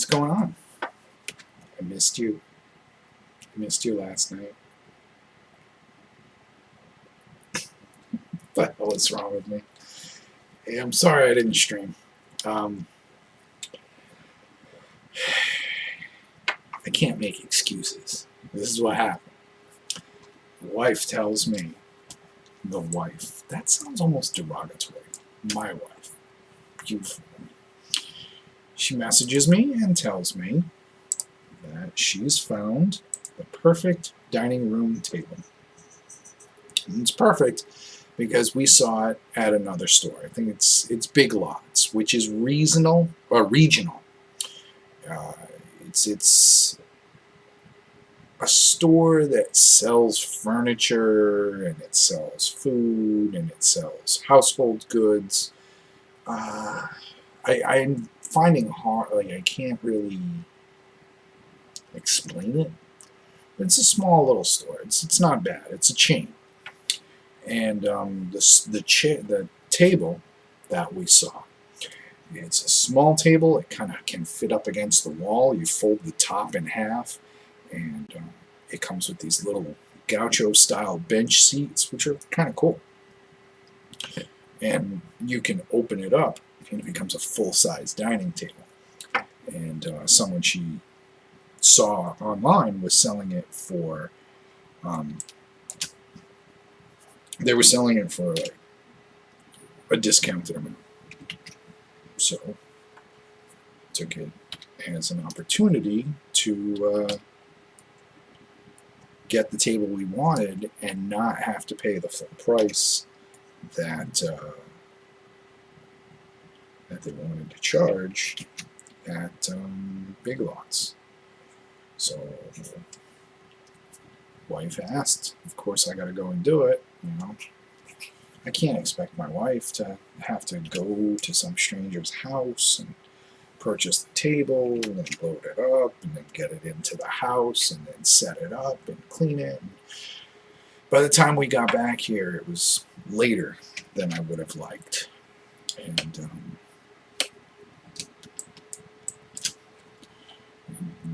What's going on? I missed you. I missed you last night. What the hell is wrong with me? Hey, I'm sorry I didn't stream. I can't make excuses. This is what happened. The wife tells me, the wife, that sounds almost derogatory. My wife. She messages me and tells me that she's found the perfect dining room table. And it's perfect because we saw it at another store. I think it's Big Lots, which is regional. It's a store that sells furniture and it sells food and it sells household goods. I'm finding hard, like I can't really explain it. But it's a small little store. It's not bad. It's a chain. And the table that we saw, it's a small table. It kind of can fit up against the wall. You fold the top in half, and it comes with these little gaucho-style bench seats, which are kind of cool. And you can open it up, and it becomes a full-size dining table. And someone she saw online was selling it for, they were selling it for like a discounted amount. So took it as an opportunity to get the table we wanted and not have to pay the full price that that they wanted to charge at Big Lots. So wife asked, of course I got to go and do it. You know, I can't expect my wife to have to go to some stranger's house and purchase the table and then load it up and then get it into the house and then set it up and clean it. By the time we got back here, it was later than I would have liked. And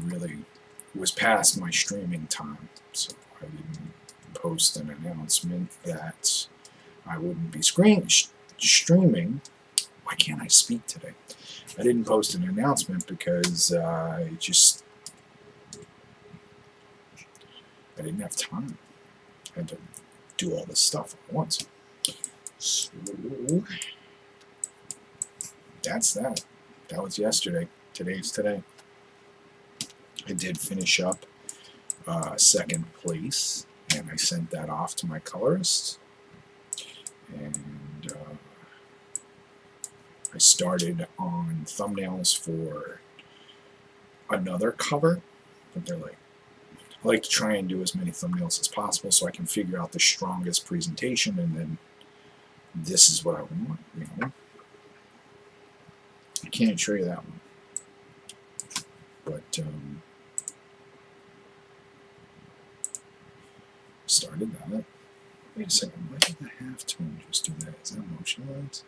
really was past my streaming time, so I didn't post an announcement that I wouldn't be streaming. Why can't I speak today? I didn't post an announcement because I didn't have time. I had to do all this stuff at once. So that's that. That was yesterday. Today's today. I did finish up second place, and I sent that off to my colorist. And I started on thumbnails for another cover, but they're like, I like to try and do as many thumbnails as possible so I can figure out the strongest presentation, and then this is what I want, you know. I can't show you that one, but started that. Wait a second, why did the halftone just do that? Is that motion lines?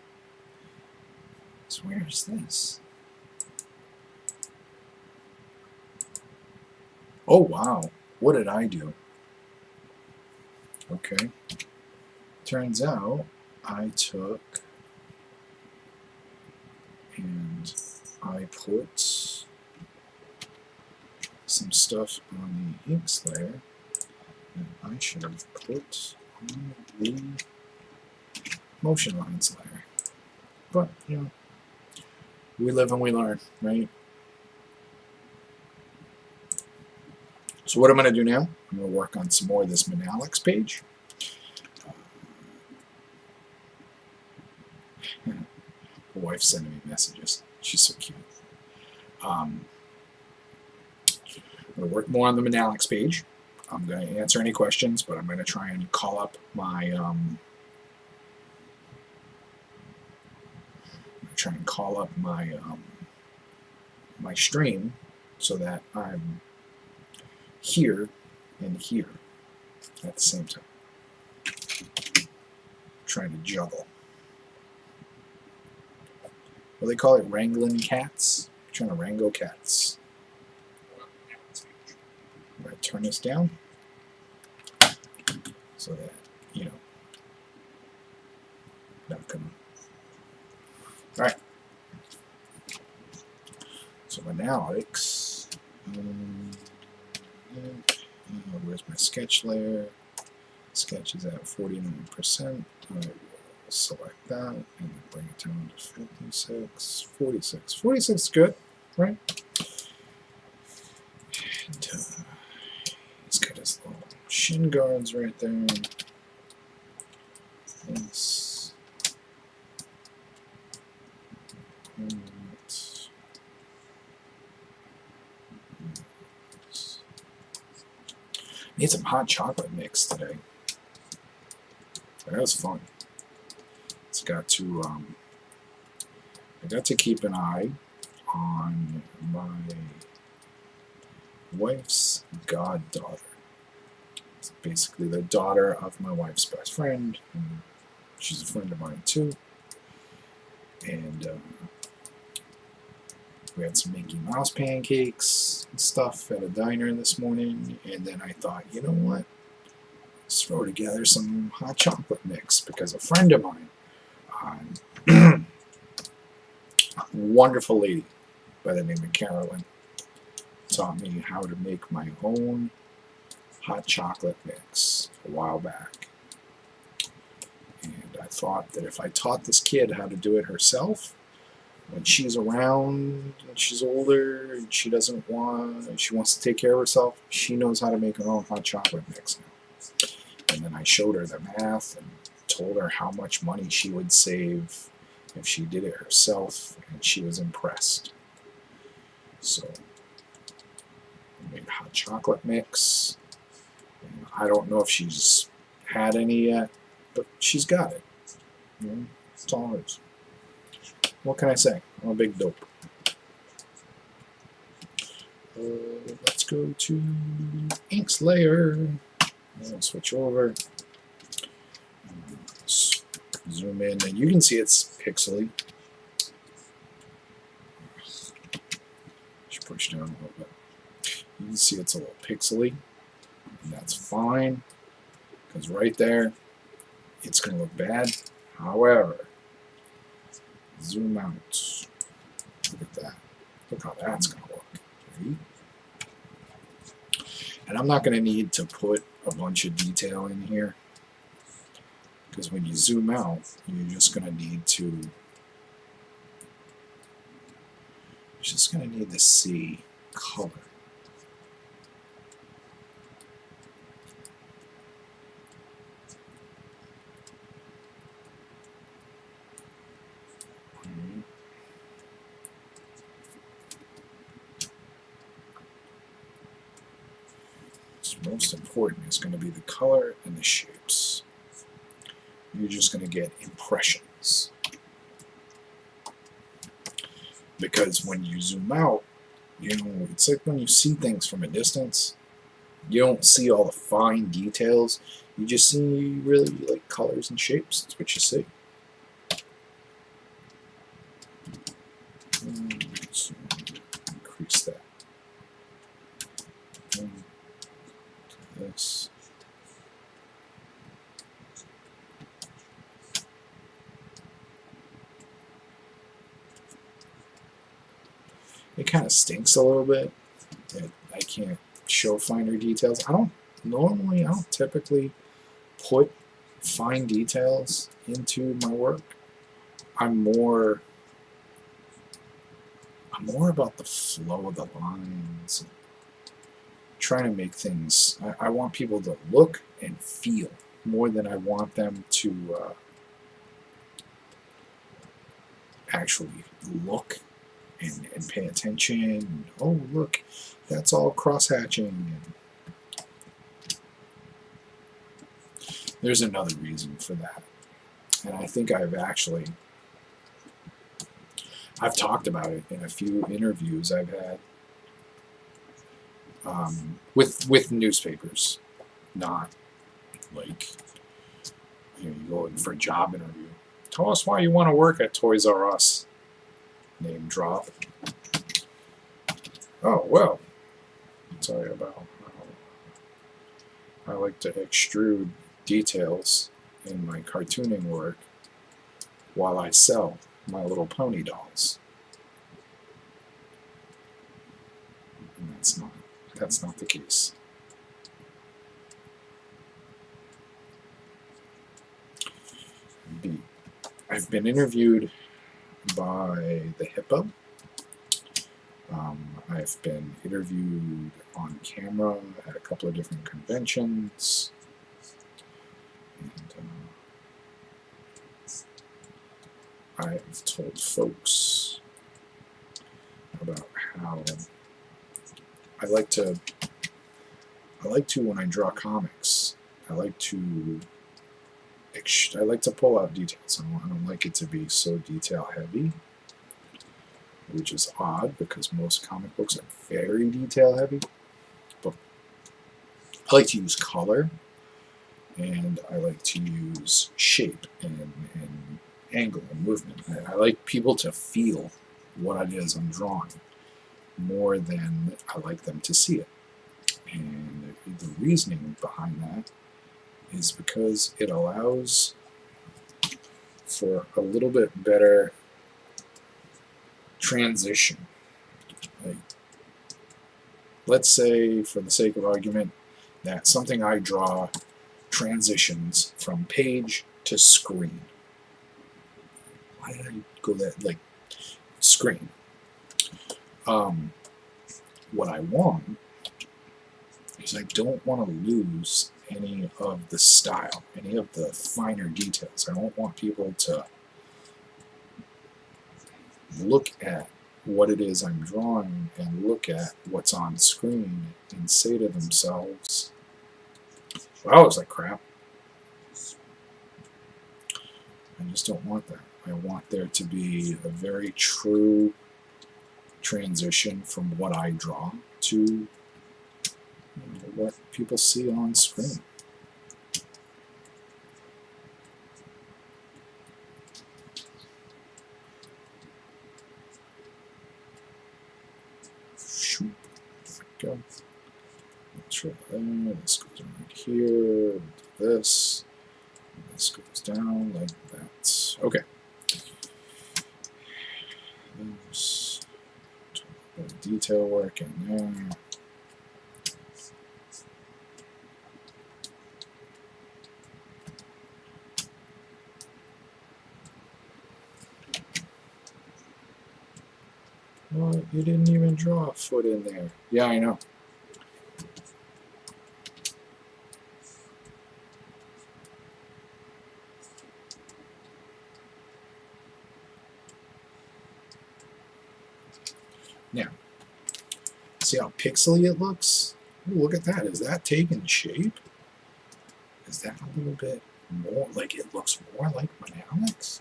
So where is this? Oh wow, what did I do? Okay. Turns out I took and I put some stuff on the inks layer that I should have put on the motion lines layer. But, you know, we live and we learn, right? So what I'm going to do now, I'm going to work on some more of this Manalix page. My wife's sending me messages. She's so cute. I'm going to work more on the Manalix page. I'm going to answer any questions, but I'm going to try and call up my my stream so that I'm here and here at the same time. Trying to juggle. Well, they call it wrangling cats. I'm trying to wrangle cats. going to turn this down so that, you know, not going to. Alright. So analytics. Where's my sketch layer? Sketch is at 49%. I will select that and then bring it down to 56, 46. 46 is good, right? And, he's got his little shin guards right there. This. Need some hot chocolate mix today. That was fun. It's got to I got to keep an eye on my wife's goddaughter. It's basically the daughter of my wife's best friend, and she's a friend of mine too. And we had some Mickey Mouse pancakes and stuff at a diner this morning, and then I thought, you know what? Let's throw together some hot chocolate mix, because a friend of mine, a wonderful lady by the name of Carolyn, taught me how to make my own hot chocolate mix a while back. And I thought that if I taught this kid how to do it herself, when she's around and she's older and she wants to take care of herself, she knows how to make her own hot chocolate mix now. And then I showed her the math and told her how much money she would save if she did it herself, and she was impressed. So I made a hot chocolate mix. And I don't know if she's had any yet, but she's got it. You know, that's all it is. What can I say? I'm a big dope. Let's go to inks layer. I'll switch over. Zoom in, and you can see it's pixely. Should push down a little bit. You can see it's a little pixely, and that's fine, because right there, it's going to look bad. However, zoom out. Look at that. Look how that's going to look. Right? And I'm not going to need to put a bunch of detail in here, because when you zoom out, you're just going to need to see color. What's most important is going to be the color and the shapes. You're just going to get impressions. Because when you zoom out, you know, it's like when you see things from a distance, you don't see all the fine details. You just see really like colors and shapes. That's what you see. Let's increase that. This. It kind of stinks a little bit that I can't show finer details. I don't typically put fine details into my work. I'm more about the flow of the lines, trying to make things. I want people to look and feel more than I want them to actually look and pay attention. Oh, look, that's all cross-hatching. There's another reason for that, and I think I've talked about it in a few interviews I've had with newspapers, not like, you know, you go in for a job interview. Tell us why you want to work at Toys R Us. Name drop. Oh, well, I'll tell you about how I like to extrude details in my cartooning work while I sell My Little Pony dolls. And that's not the case. B. I've been interviewed by the Hippo. I've been interviewed on camera at a couple of different conventions. And I've told folks about how I like to when I draw comics, I like to pull out details. I don't like it to be so detail heavy, which is odd because most comic books are very detail heavy. But I like to use color, and I like to use shape and angle and movement. I like people to feel what it is I'm drawing more than I like them to see it. And the reasoning behind that is because it allows for a little bit better transition. Like, let's say, for the sake of argument, that something I draw transitions from page to screen. Why did I go that, like, screen? What I want is I don't want to lose any of the style, any of the finer details. I don't want people to look at what it is I'm drawing and look at what's on screen and say to themselves, well, that looks like crap. I just don't want that. I want there to be a very true transition from what I draw to what people see on screen. Go. Let's right there. This goes right here. This. This goes down like that. Okay. There's a bit of detail work in there. Well, you didn't even draw a foot in there. Yeah, I know. Now, see how pixely it looks? Ooh, look at that. Is that taking shape? Is that a little bit more, like it looks more like Manalix?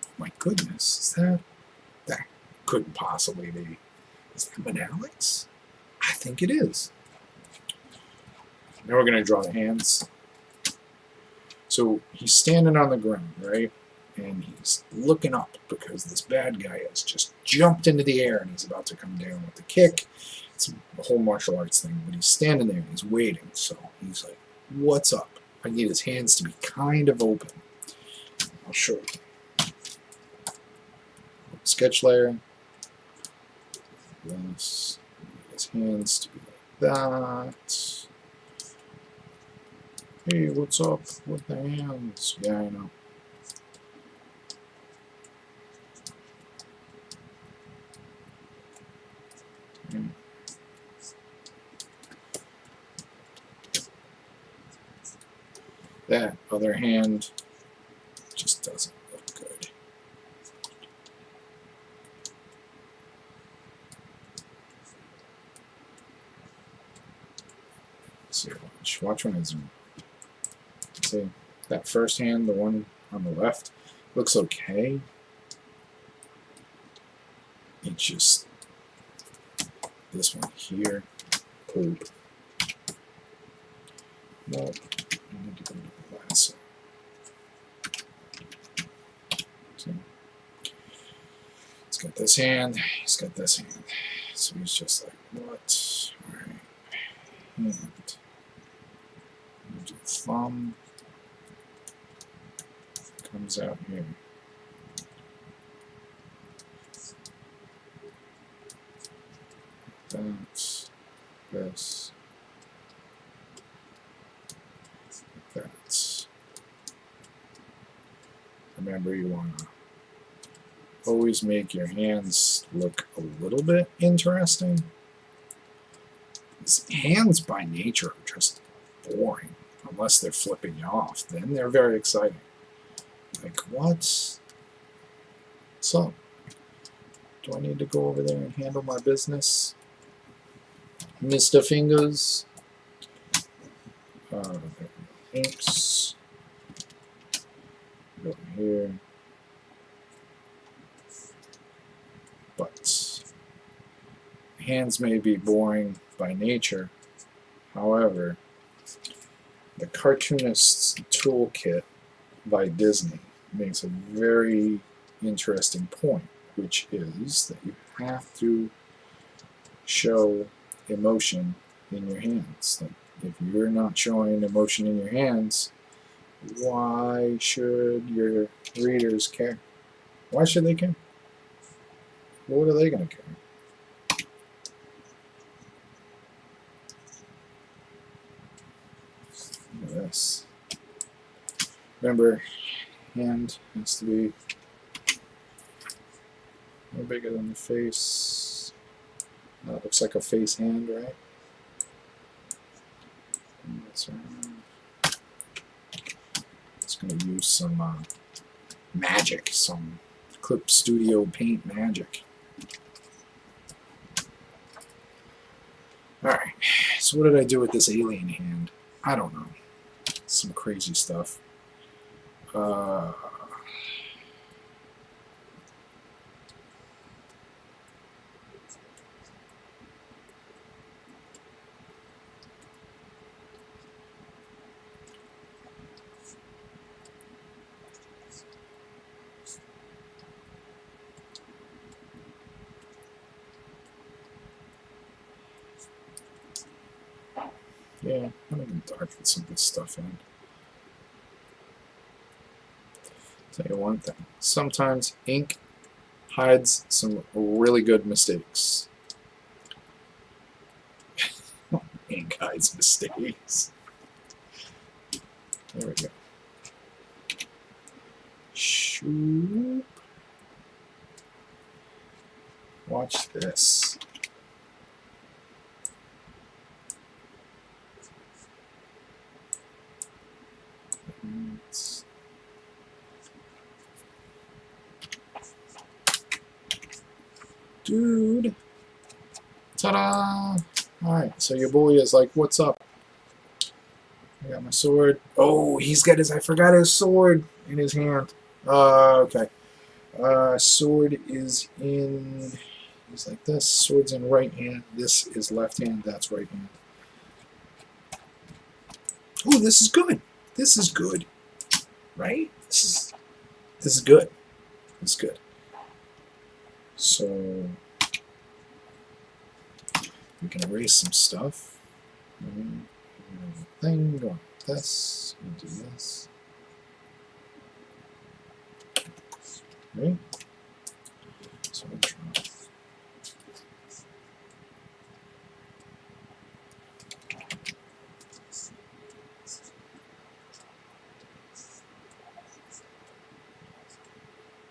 Oh my goodness, is that couldn't possibly be. Is that Manalix? I think it is. Now we're going to draw the hands. So he's standing on the ground, right? And he's looking up because this bad guy has just jumped into the air and he's about to come down with the kick. It's a whole martial arts thing, but he's standing there and he's waiting. So he's like, what's up? I need his hands to be kind of open. I'll show you. Sketch layer. This. His hands to be like that. Hey, what's up with the hands? Yeah, I know. That other hand just doesn't look good. See, watch when I zoom. See, that first hand, the one on the left, looks okay. It's just this one here. Poop. Nope. I need to go to the lasso. See? He's got this hand. He's got this hand. So he's just like, what? Alright. Hand. thumb comes out here. That's this. That's. Remember, you want to always make your hands look a little bit interesting. Hands by nature are just boring, unless they're flipping you off. Then they're very exciting. Like, what's up? Do I need to go over there and handle my business, Mr. Fingers? Inks. Go here. But hands may be boring by nature. However, the Cartoonist's Toolkit by Disney makes a very interesting point, which is that you have to show emotion in your hands. Like, if you're not showing emotion in your hands, why should your readers care? Why should they care? What are they going to care? Look at this. Remember, hand has to be no bigger than the face. That looks like a face hand, right? That's right. It's going to use some magic, some Clip Studio Paint magic. Alright, so what did I do with this alien hand? I don't know. Some crazy stuff. Yeah, I'm going to darken some of this stuff in. Tell you one thing. Sometimes ink hides some really good mistakes. Ink hides mistakes. There we go. Shoop. Watch this. Dude. Ta-da! Alright, so your boy is like, what's up? I got my sword. Oh, he's got his, I forgot his sword in his hand. Okay. Sword is in, he's like this. Sword's in right hand. This is left hand. That's right hand. Oh, this is good. This is good. Right? This is good. It's good. So we can erase some stuff. Thing, go like this, and do this. Right? So we'll try.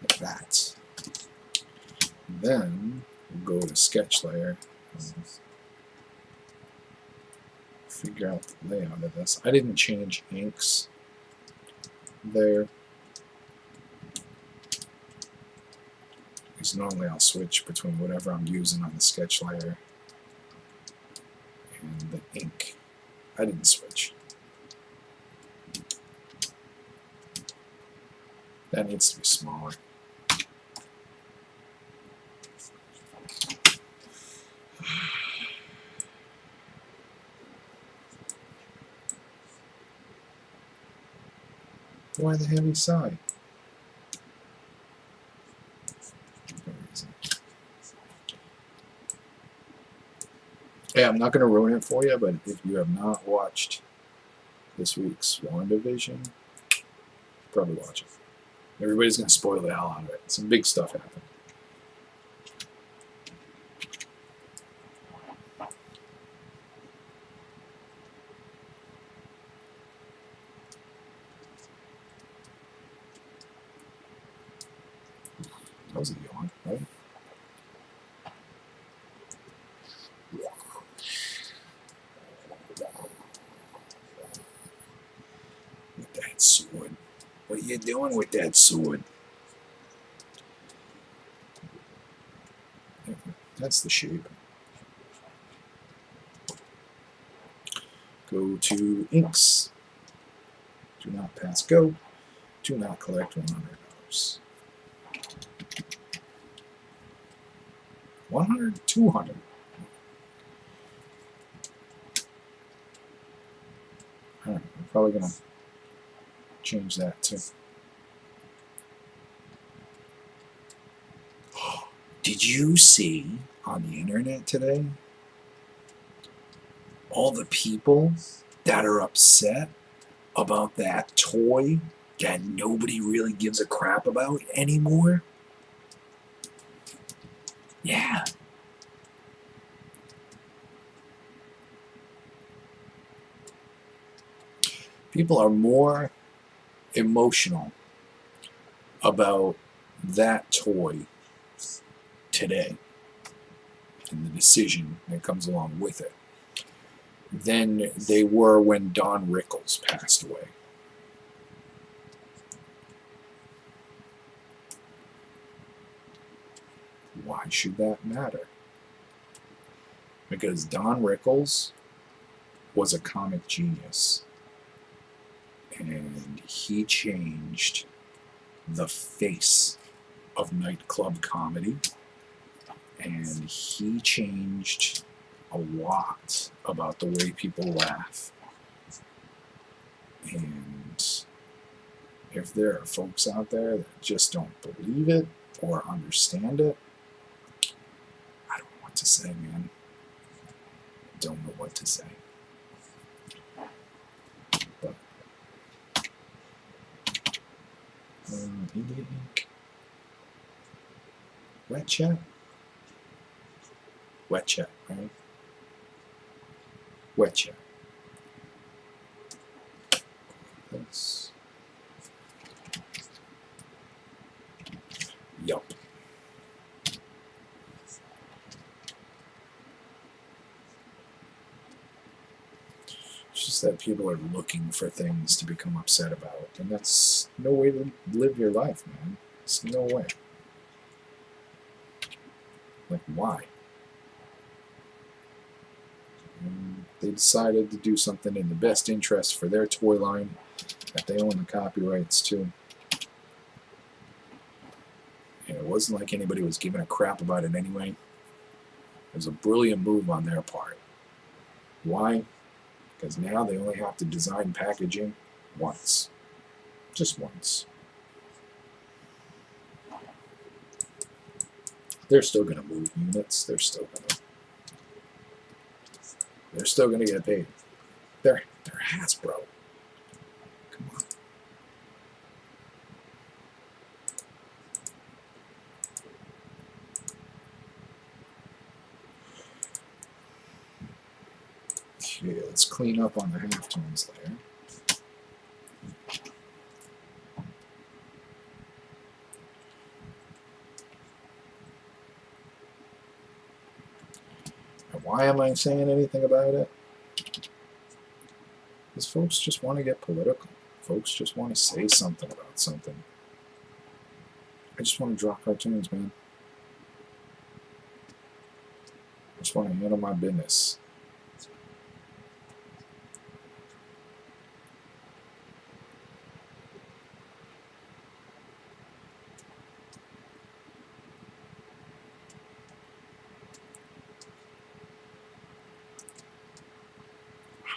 Like that. Then we'll go to sketch layer. Figure out the layout of this. I didn't change inks there. Because normally I'll switch between whatever I'm using on the sketch layer and the ink. I didn't switch. That needs to be smaller. Why the heavy sigh? Yeah, I'm not going to ruin it for you, but if you have not watched this week's WandaVision. Probably watch it. Everybody's going to spoil the hell out of it. Some big stuff happened. That was a yawn, right? With that sword. What are you doing with that sword? That's the shape. Go to inks. Do not pass go. Do not collect $100. 100, 200. Alright, I'm probably going to change that too. Did you see on the internet today all the people that are upset about that toy that nobody really gives a crap about anymore? Yeah. People are more emotional about that toy today and the decision that comes along with it than they were when Don Rickles passed away. Why should that matter? Because Don Rickles was a comic genius, and he changed the face of nightclub comedy, and he changed a lot about the way people laugh. And if there are folks out there that just don't believe it or understand it, I don't know what to say, man. Don't know what to say. But India ink. Wet chat? Wet chat, right? Wet chat. This. Yup. It's just that people are looking for things to become upset about, and that's no way to live your life, man. It's no way. Like, why? And they decided to do something in the best interest for their toy line that they own the copyrights to. And it wasn't like anybody was giving a crap about it anyway. It was a brilliant move on their part. Why? Because now they only have to design packaging once. Just once. They're still going to move units. They're still going to get paid. They're Hasbro. Come on. Okay, let's clean up on the halftones layer. And why am I saying anything about it? Because folks just want to get political. Folks just want to say something about something. I just want to draw cartoons, man. I just want to handle my business.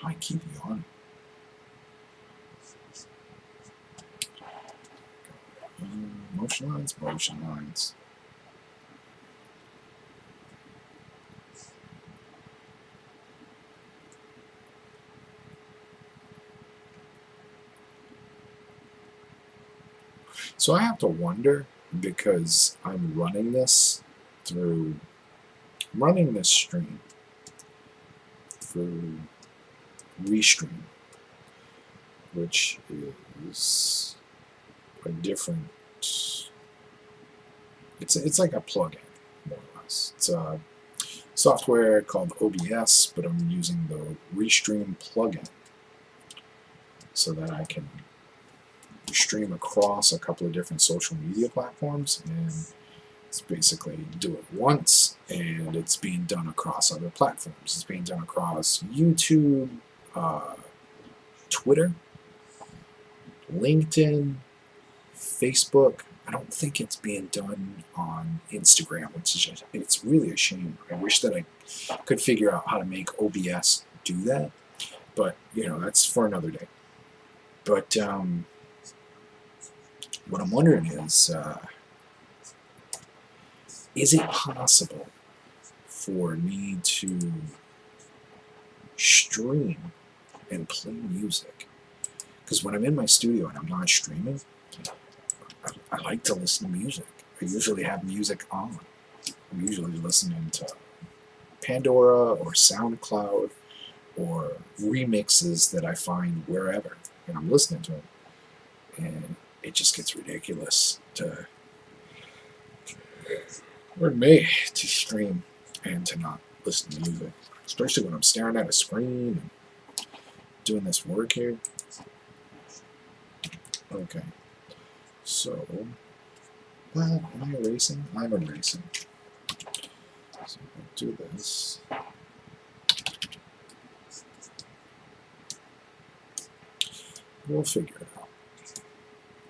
I keep yawning. Motion lines, motion lines. So I have to wonder, because I'm running this stream through Restream, which is a different. It's like a plugin, more or less. It's a software called OBS, but I'm using the Restream plugin so that I can stream across a couple of different social media platforms, and it's basically do it once, and it's being done across other platforms. It's being done across YouTube, Twitter, LinkedIn, Facebook. I don't think it's being done on Instagram, which is just, it's really a shame. I wish that I could figure out how to make OBS do that, but that's for another day. But what I'm wondering is it possible for me to stream and play music? Because when I'm in my studio and I'm not streaming, I like to listen to music. I usually have music on. I'm usually listening to Pandora or SoundCloud or remixes that I find wherever, and I'm listening to them. And it just gets ridiculous for me to stream and to not listen to music, especially when I'm staring at a screen and doing this work here. Okay, so, well, am I erasing? I'm erasing. So I'll do this. We'll figure it out.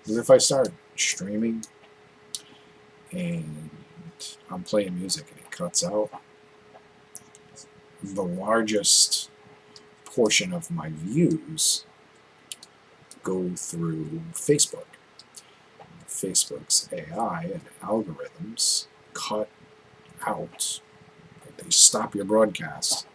Because if I start streaming and I'm playing music and it cuts out, the largest portion of my views go through Facebook. Facebook's AI and algorithms cut out, they stop your broadcast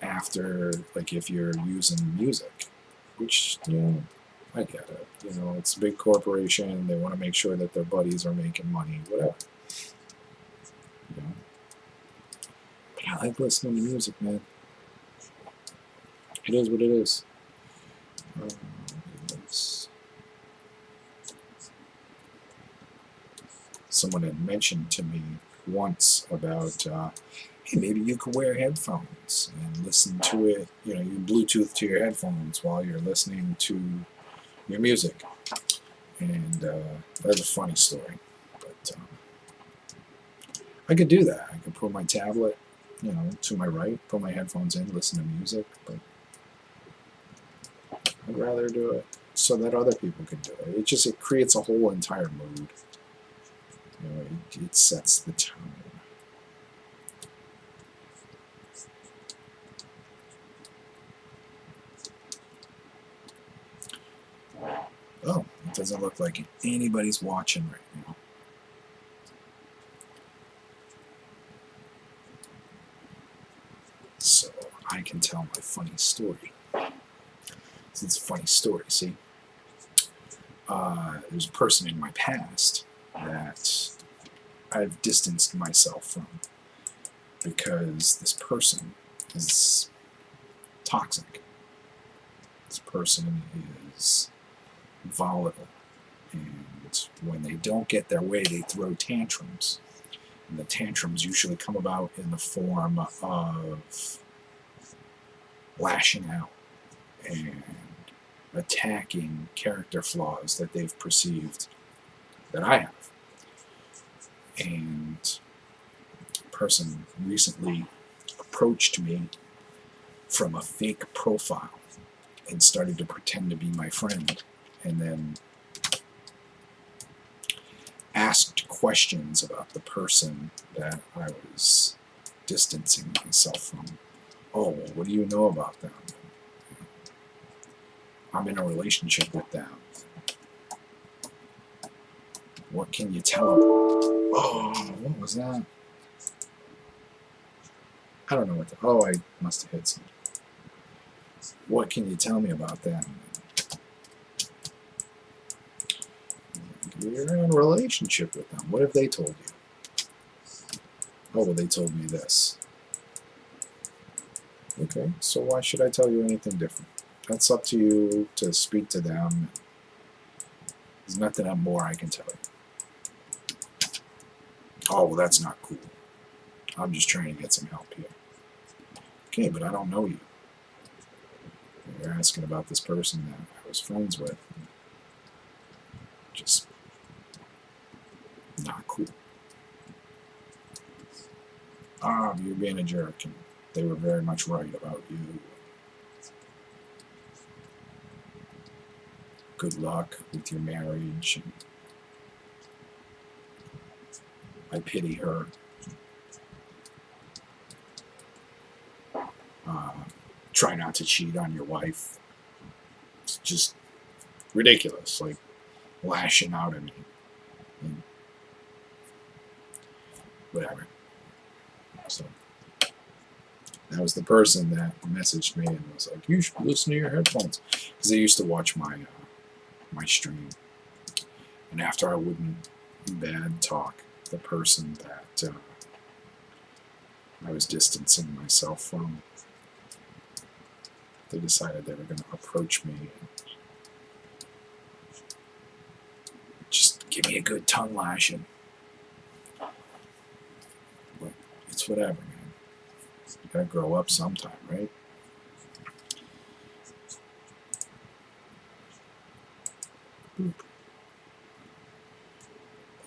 after, like, if you're using music, which, I get it. It's a big corporation, they want to make sure that their buddies are making money, whatever. But I like listening to music, man. It is what it is. Someone had mentioned to me once about, hey, maybe you could wear headphones and listen to it, you Bluetooth to your headphones while you're listening to your music. And that's a funny story. But I could do that. I could put my tablet, to my right, put my headphones in, listen to music, but I'd rather do it so that other people can do it. It creates a whole entire mood. It sets the tone. Oh, it doesn't look like anybody's watching right now. So I can tell my funny story. It's a funny story, see? There's a person in my past that I've distanced myself from because this person is toxic. This person is volatile, and when they don't get their way, they throw tantrums. And the tantrums usually come about in the form of lashing out and attacking character flaws that they've perceived that I have. And a person recently approached me from a fake profile and started to pretend to be my friend, and then asked questions about the person that I was distancing myself from. Oh, well, what do you know about them? I'm in a relationship with them. What can you tell them? Oh, what was that? I don't know what I must have hit something. What can you tell me about them? You're in a relationship with them. What have they told you? Oh, well, they told me this. Okay, so why should I tell you anything different? That's up to you to speak to them. There's nothing more I can tell you. Oh, well, that's not cool. I'm just trying to get some help here. Okay, but I don't know you. You're asking about this person that I was friends with. Just not cool. Ah, you're being a jerk, and they were very much right about you. Good luck with your marriage. And I pity her. Try not to cheat on your wife. It's just ridiculous, like lashing out at me. And whatever. So that was the person that messaged me and was like, "You should listen to your headphones," because they used to watch my my stream. And after I wouldn't bad talk the person that I was distancing myself from, they decided they were going to approach me and just give me a good tongue lashing. But it's whatever, man. You gotta grow up sometime, right? Boop.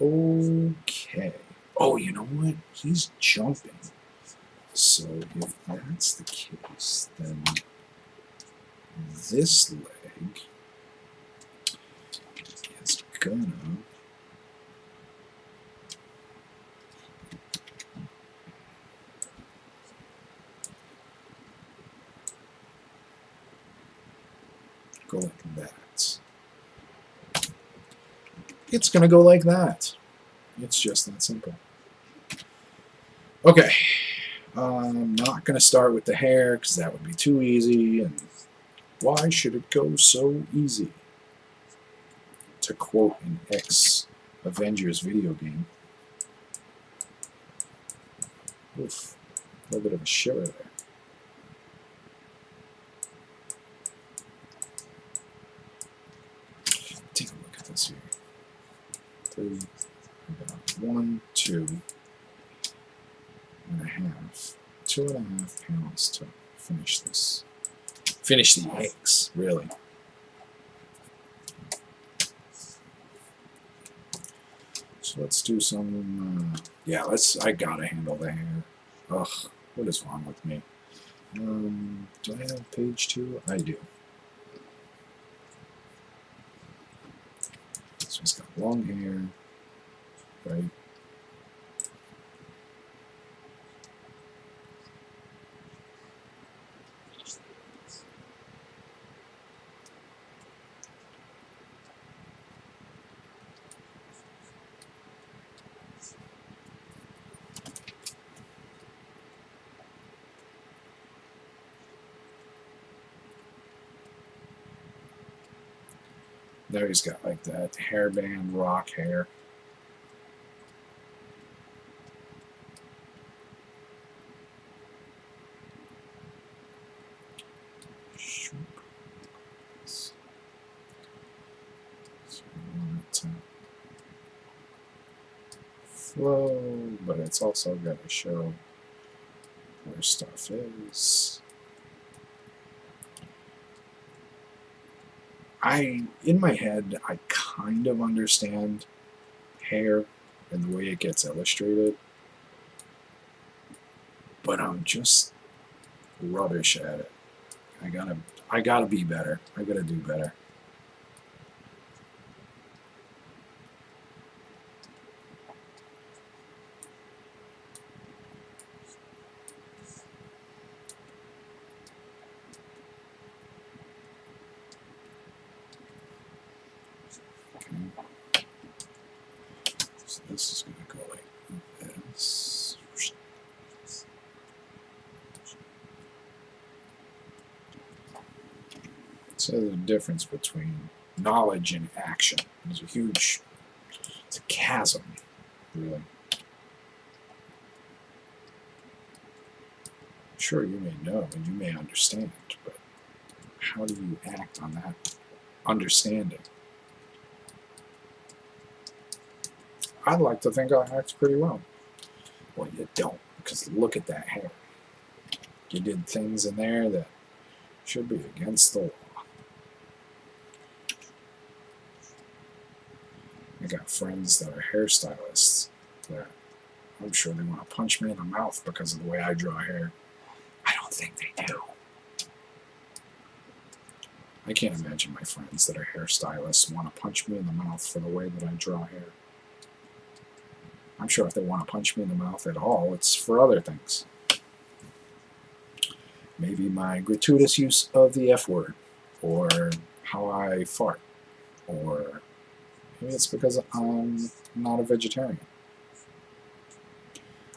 Okay. Oh, you know what? He's jumping. So if that's the case, then this leg is gonna go like that. It's gonna go like that. It's just that simple. Okay. I'm not gonna start with the hair because that would be too easy, and why should it go so easy? To quote an ex-Avengers video game. Oof, a little bit of a shiver there. Take a look at this here. 3, about 1, 2.5. 2.5 pounds to finish this. Finish the eggs, really. So let's do some, yeah, I gotta handle the hair. Ugh, what is wrong with me? Do I have page 2? I do. So he's got long hair, right? There he's got like that hairband rock hair. So we want it to flow, but it's also got to show where stuff is. In my head, I kind of understand hair and the way it gets illustrated, but I'm just rubbish at it. I gotta be better. I gotta do better. So this is going to go like this. So the difference between knowledge and action is a huge It's a chasm, really. Sure, you may know and you may understand, but how do you act on that understanding? I'd like to think I act pretty well. Well, you don't, because look at that hair. You did things in there that should be against the law. I got friends that are hairstylists that I'm sure they want to punch me in the mouth because of the way I draw hair. I don't think they do. I can't imagine my friends that are hairstylists want to punch me in the mouth for the way that I draw hair. I'm sure if they want to punch me in the mouth at all, it's for other things. Maybe my gratuitous use of the F word, or how I fart, or maybe it's because I'm not a vegetarian.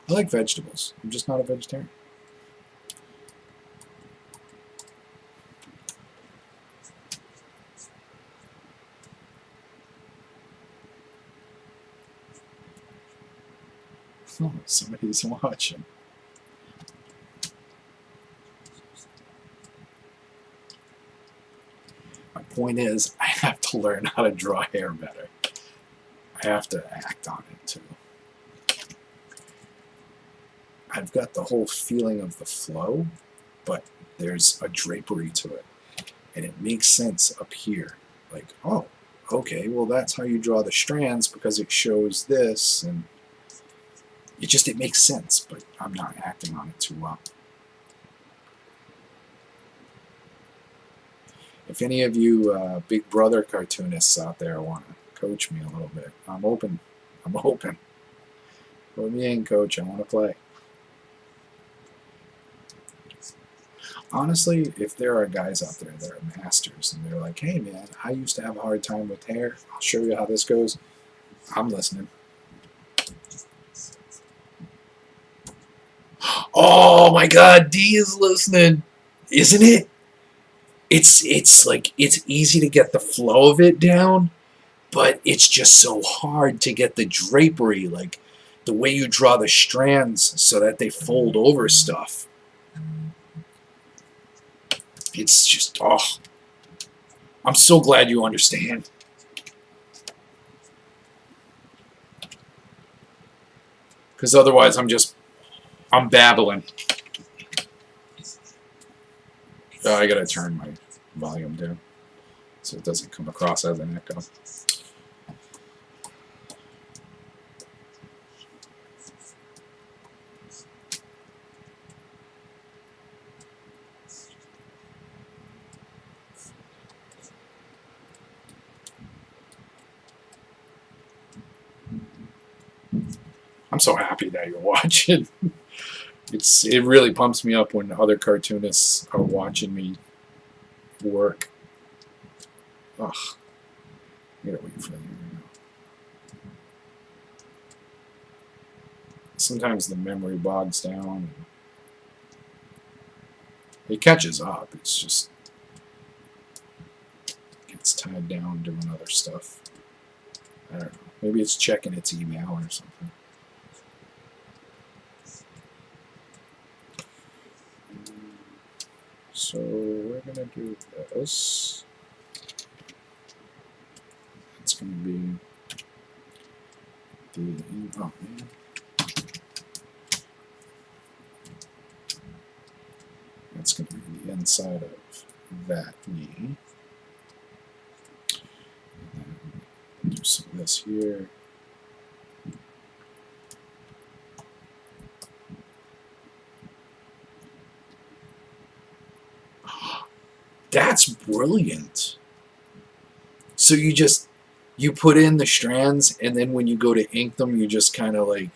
I like vegetables. I'm just not a vegetarian. Oh, somebody's watching. My point is, I have to learn how to draw hair better. I have to act on it too. I've got the whole feeling of the flow, but there's a drapery to it. And it makes sense up here. Like, oh, okay, well that's how you draw the strands because it shows this, and it makes sense, but I'm not acting on it too well. If any of you Big Brother cartoonists out there want to coach me a little bit, I'm open. I'm open. Put me in, coach. I want to play. Honestly, if there are guys out there that are masters and they're like, hey man, I used to have a hard time with hair, I'll show you how this goes, I'm listening. Oh my god, D is listening. Isn't it? It's like, it's easy to get the flow of it down, but it's just so hard to get the drapery, like the way you draw the strands so that they fold over stuff. It's just, oh, I'm so glad you understand. Because otherwise I'm babbling. Oh, I gotta turn my volume down so it doesn't come across as an echo. I'm so happy that you're watching. It really pumps me up when other cartoonists are watching me work. Ugh. I gotta wait for them right now. Sometimes the memory bogs down. It catches up. It's just gets tied down doing other stuff. I don't know. Maybe it's checking its email or something. So we're gonna do this. It's gonna be the oh man. That's gonna be the inside of that knee. And then do some of this here. That's brilliant. So you put in the strands, and then when you go to ink them, you just kind of like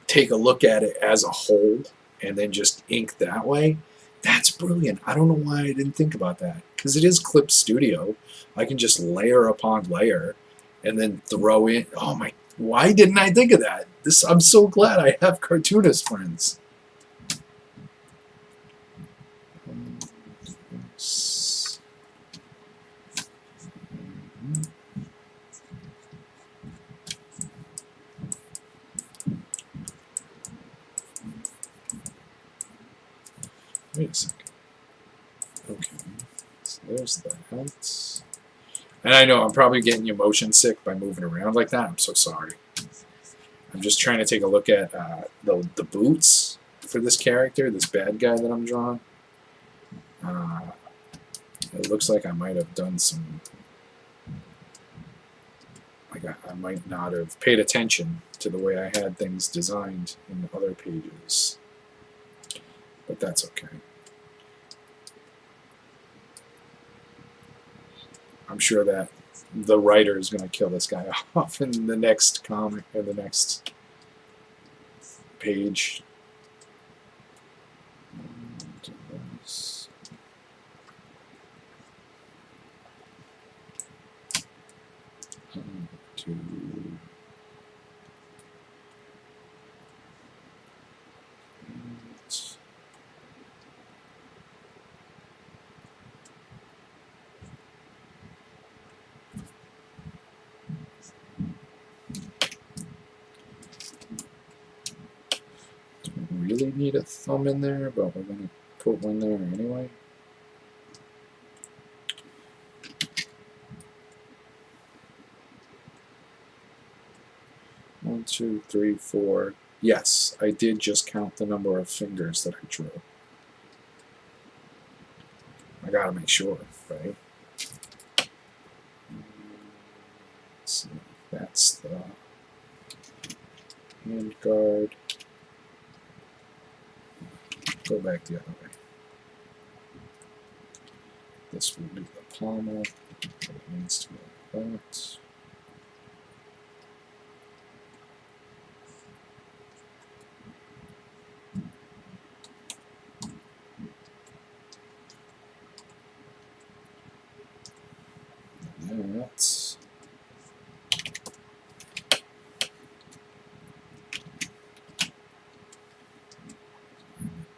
take a look at it as a whole and then just ink that way. That's brilliant. I don't know why I didn't think about that, because it is Clip Studio. I can just layer upon layer and then throw in. Oh my, why didn't I think of that? I'm so glad I have cartoonist friends. Wait a second. Okay, so there's that. And I know I'm probably getting you motion sick by moving around like that. I'm so sorry. I'm just trying to take a look at the boots for this character, this bad guy that I'm drawing. It looks like I might have done some... Like I might not have paid attention to the way I had things designed in the other pages. But that's okay. I'm sure that the writer is going to kill this guy off in the next comic or the next page. Really need a thumb in there, but we're going to put one there anyway. One, two, three, four. Yes, I did just count the number of fingers that I drew. I gotta make sure, right? So that's the hand guard. Go back the other way. This will be the pommel. It needs to be like that. And that's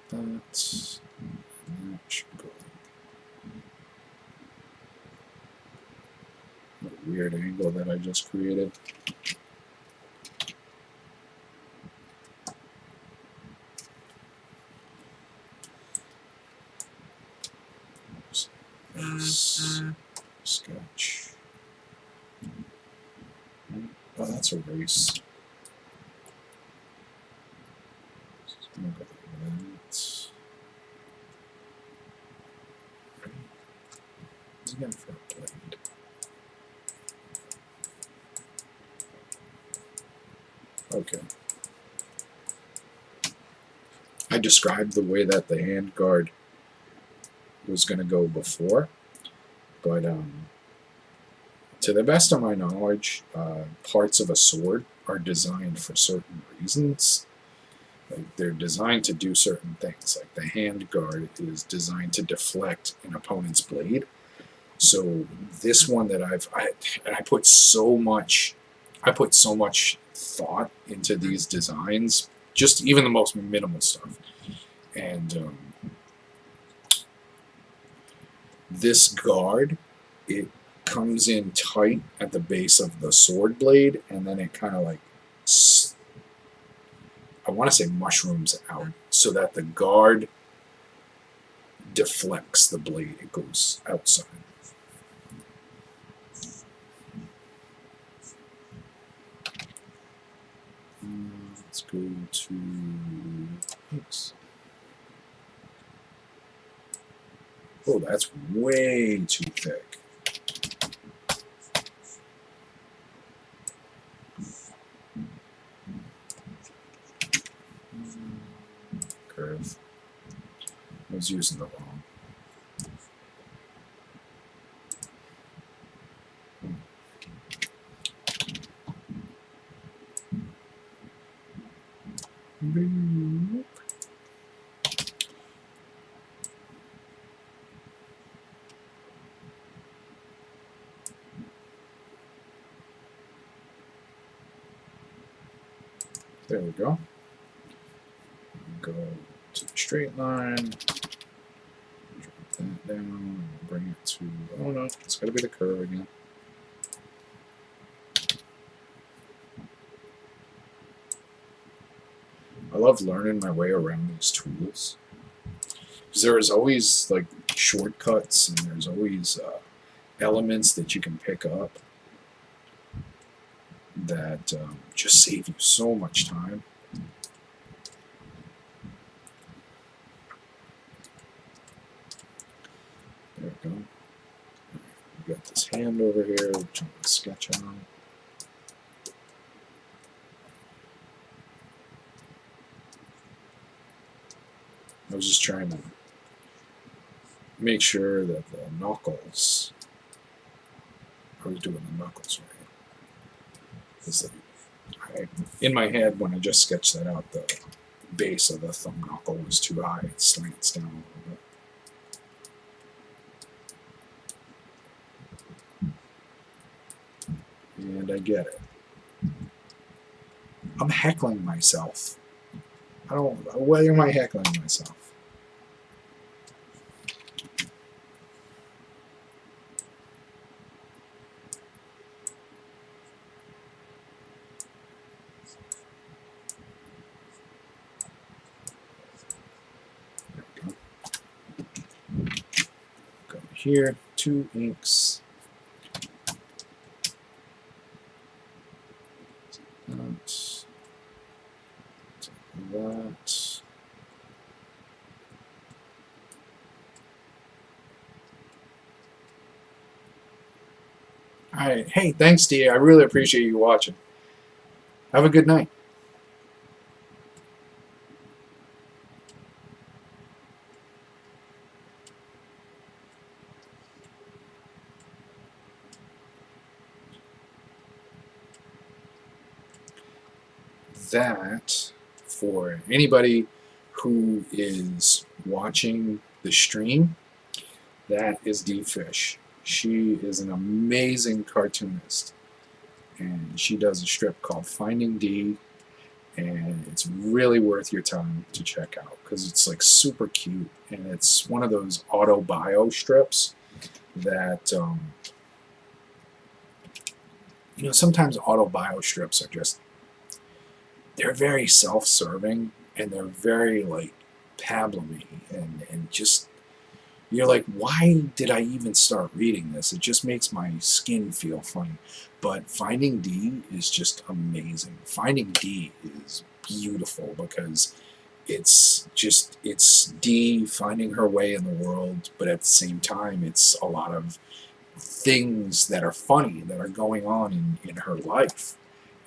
that. And that should go. What a weird angle that I just created. Sketch. Oh, that's a race. I'm gonna go like that. What's again for a blade? Okay. I described the way that the hand guard was going to go before, but to the best of my knowledge, parts of a sword are designed for certain reasons. Like they're designed to do certain things. Like the hand guard is designed to deflect an opponent's blade. So this one that I put so much thought into these designs, just even the most minimal stuff. And this guard, it comes in tight at the base of the sword blade, and then it kind of like, I want to say mushrooms out, so that the guard deflects the blade. It goes outside. Let's go to oops. Oh, that's way too thick. Curve. I was using the wrong. There we go. Go to the straight line, drop that down, bring it to, oh no, it's got to be the curve again. I love learning my way around these tools. Because there's always like shortcuts, and there's always elements that you can pick up that just save you so much time. There we go. We've got this hand over here, which I'm going to sketch on. I was just trying to make sure that the knuckles, I was doing the knuckles right. Because in my head, when I just sketched that out, the base of the thumb knuckle was too high. It slants down a little bit. And I get it. I'm heckling myself. Why am I heckling myself? Go here, 2 inks. That. Alright, hey, thanks, D. I really appreciate you watching. Have a good night. That, for anybody who is watching the stream, that is D Fish. She is an amazing cartoonist, and she does a strip called Finding D, and it's really worth your time to check out because it's like super cute, and it's one of those auto-bio strips that you know, sometimes auto-bio strips are just, they're very self-serving, and they're very like pablumy, and just, you're like, why did I even start reading this? It just makes my skin feel funny. But Finding D is just amazing. Finding D is beautiful because it's D finding her way in the world, but at the same time it's a lot of things that are funny that are going on in her life.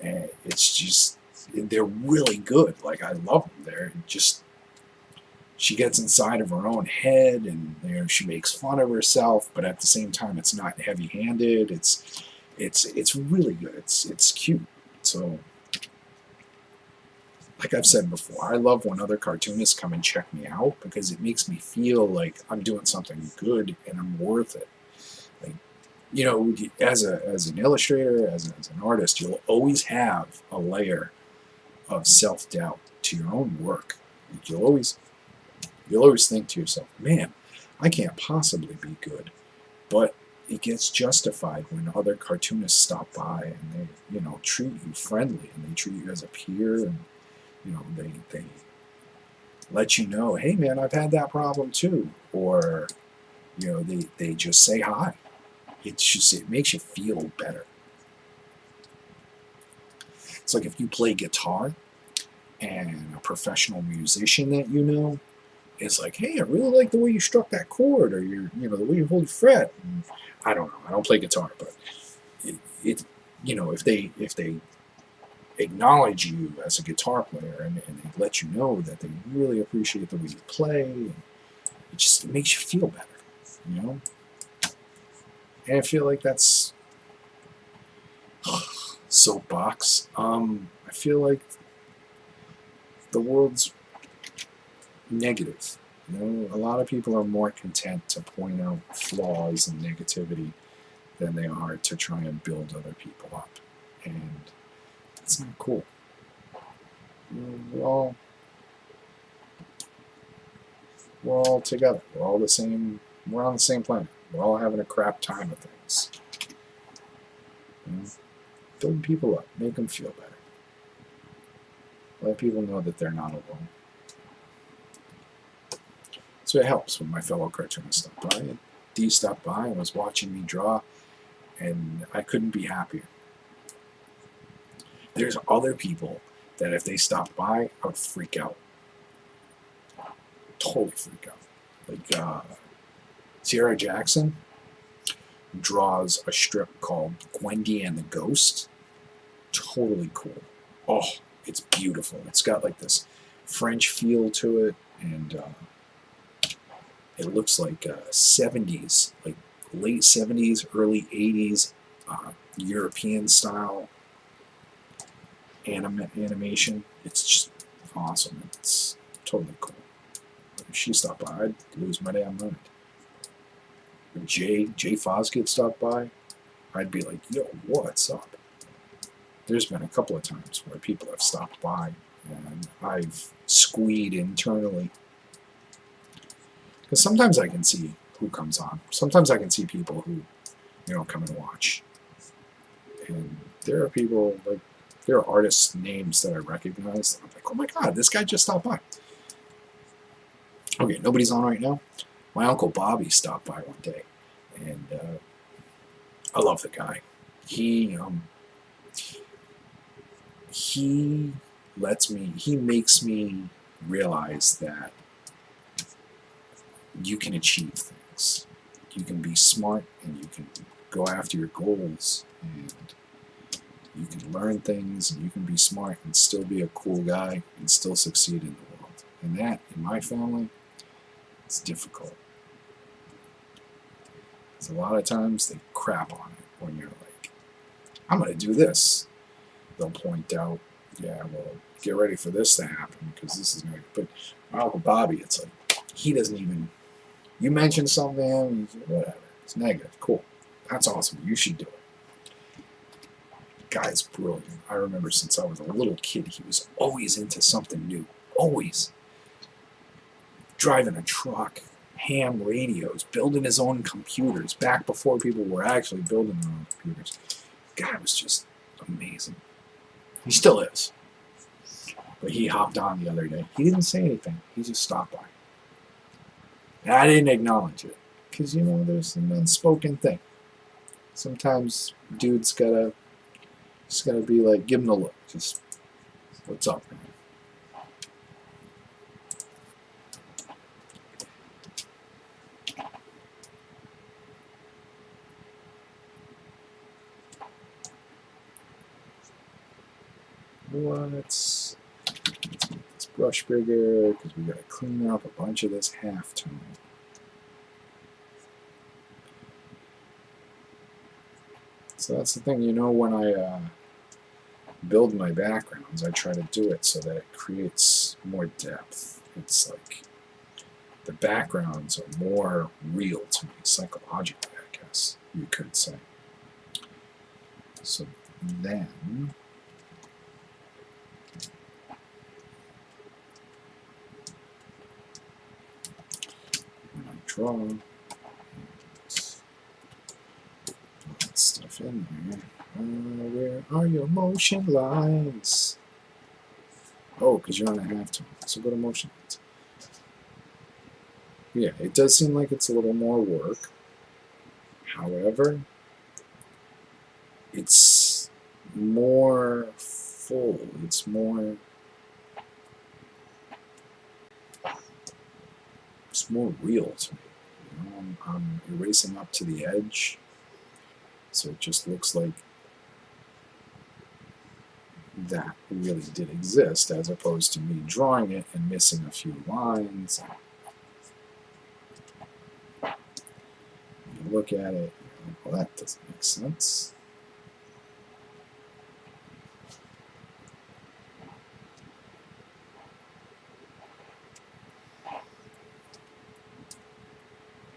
And it's just, they're really good. Like, I love them. They're just, she gets inside of her own head, and you know, she makes fun of herself, but at the same time it's not heavy-handed. It's really good. It's cute. So, like I've said before, I love when other cartoonists come and check me out because it makes me feel like I'm doing something good and I'm worth it. Like, you know, as an illustrator, as an artist, you'll always have a layer of self-doubt to your own work. Like, you'll always think to yourself, man, I can't possibly be good. But it gets justified when other cartoonists stop by and they, you know, treat you friendly, and they treat you as a peer, and you know, they let you know, hey man, I've had that problem too, or you know, they just say hi. It's just, it makes you feel better. It's like if you play guitar and a professional musician that you know is like, hey, I really like the way you struck that chord, or you know, the way you hold your fret. And I don't know, I don't play guitar, but it you know, if they acknowledge you as a guitar player, and they let you know that they really appreciate the way you play, and it makes you feel better, you know. And I feel like that's soapbox. I feel like the world's negative. You know, a lot of people are more content to point out flaws and negativity than they are to try and build other people up, and it's not cool. We're all together. We're all the same. We're on the same planet. We're all having a crap time of things. You know? Build people up. Make them feel better. Let people know that they're not alone. So it helps when my fellow cartoonists stop by. And Dee stopped by and was watching me draw, and I couldn't be happier. There's other people that if they stopped by, I would freak out. Totally freak out. Like Sierra Jackson draws a strip called Gwendy and the Ghost. Totally cool. Oh, it's beautiful. It's got like this French feel to it, and it looks like 70s, like late 70s, early 80s European style animation. It's just awesome. It's totally cool. If she stopped by, I'd lose my damn mind. If Jay Fosgate stopped by, I'd be like, yo, what's up? There's been a couple of times where people have stopped by and I've squeed internally. Because sometimes I can see who comes on. Sometimes I can see people who, come and watch. And there are people, like, there are artists' names that I recognize. I'm like, oh my god, this guy just stopped by. Okay, nobody's on right now. My Uncle Bobby stopped by one day. And I love the guy. He makes me realize that you can achieve things. You can be smart and you can go after your goals, and you can learn things, and you can be smart and still be a cool guy and still succeed in the world. And that, in my family, it's difficult. Because a lot of times they crap on it when you're like, I'm going to do this. They'll point out, yeah, well, get ready for this to happen because this is negative. But my Uncle Bobby, it's like, he doesn't even, you mention something to him, he's like, whatever, it's negative, cool. That's awesome, you should do it. Guy's brilliant. I remember since I was a little kid, he was always into something new. Always. Driving a truck, ham radios, building his own computers, back before people were actually building their own computers. Guy was just amazing. He still is. But he hopped on the other day. He didn't say anything. He just stopped by. And I didn't acknowledge it. Because, there's an unspoken thing. Sometimes dudes just gotta be like, give him a look. Just, what's up, man? Let's make this brush bigger because we got to clean up a bunch of this halftone. So that's the thing, when I build my backgrounds, I try to do it so that it creates more depth. It's like the backgrounds are more real to me, psychologically, I guess you could say. So then draw, put that stuff in there. Where are your motion lines? Oh, because you're on a halftone. So go to motion lines. Yeah, it does seem like it's a little more work. However, it's more full. It's more real to me. I'm erasing up to the edge, so it just looks like that really did exist, as opposed to me drawing it and missing a few lines. You look at it, you're like, well, that doesn't make sense.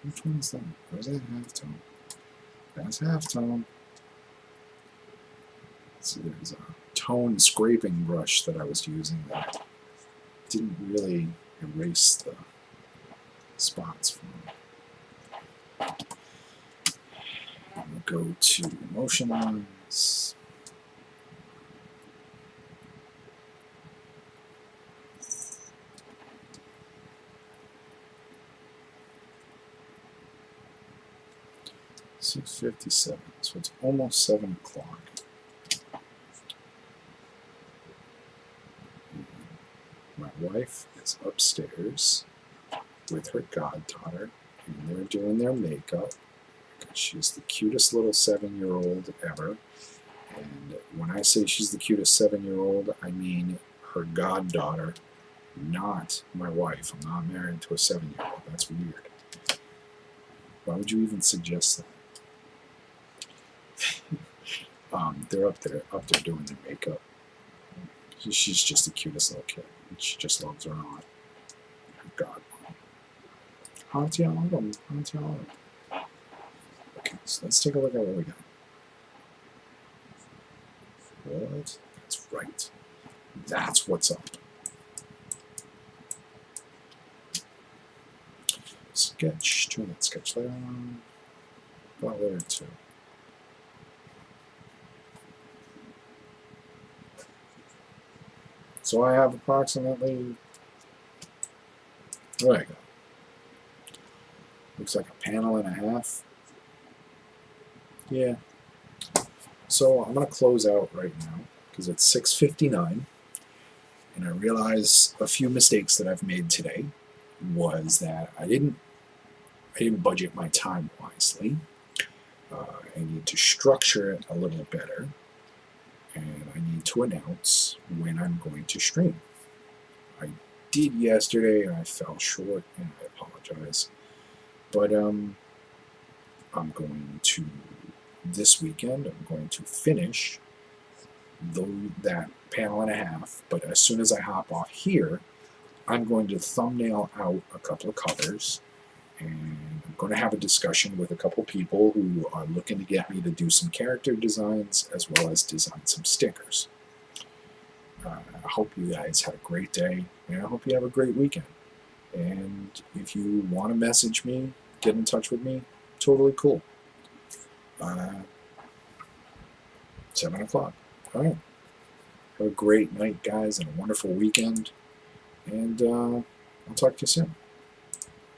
Which one's that? Where's that halftone? That's halftone. See, there's a tone scraping brush that I was using that didn't really erase the spots for me. We'll go to motion lines. 6:57. So it's almost 7 o'clock. My wife is upstairs with her goddaughter, and they're doing their makeup. She's the cutest little 7-year-old ever. And when I say she's the cutest 7-year-old, I mean her goddaughter, not my wife. I'm not married to a 7-year-old. That's weird. Why would you even suggest that? They're up there doing their makeup. She's just the cutest little kid. She just loves her aunt. Her god. Auntie Autumn. Auntie Autumn. Okay, so let's take a look at what we got. What? That's right. That's what's up. Sketch. Turn that sketch layer on. About layer 2. So I have approximately, what do I got? Looks like a panel and a half. Yeah. So I'm going to close out right now because it's 6:59, and I realize a few mistakes that I've made today was that I didn't budget my time wisely. I need to structure it a little better, and I need to announce when I'm going to stream. I did yesterday and I fell short, and I apologize. But I'm going to, this weekend, I'm going to finish that panel and a half, but as soon as I hop off here, I'm going to thumbnail out a couple of colors, and I'm going to have a discussion with a couple people who are looking to get me to do some character designs as well as design some stickers. I hope you guys had a great day, and I hope you have a great weekend. And if you want to message me, get in touch with me, totally cool. 7 o'clock. All right. Have a great night, guys, and a wonderful weekend. And I'll talk to you soon.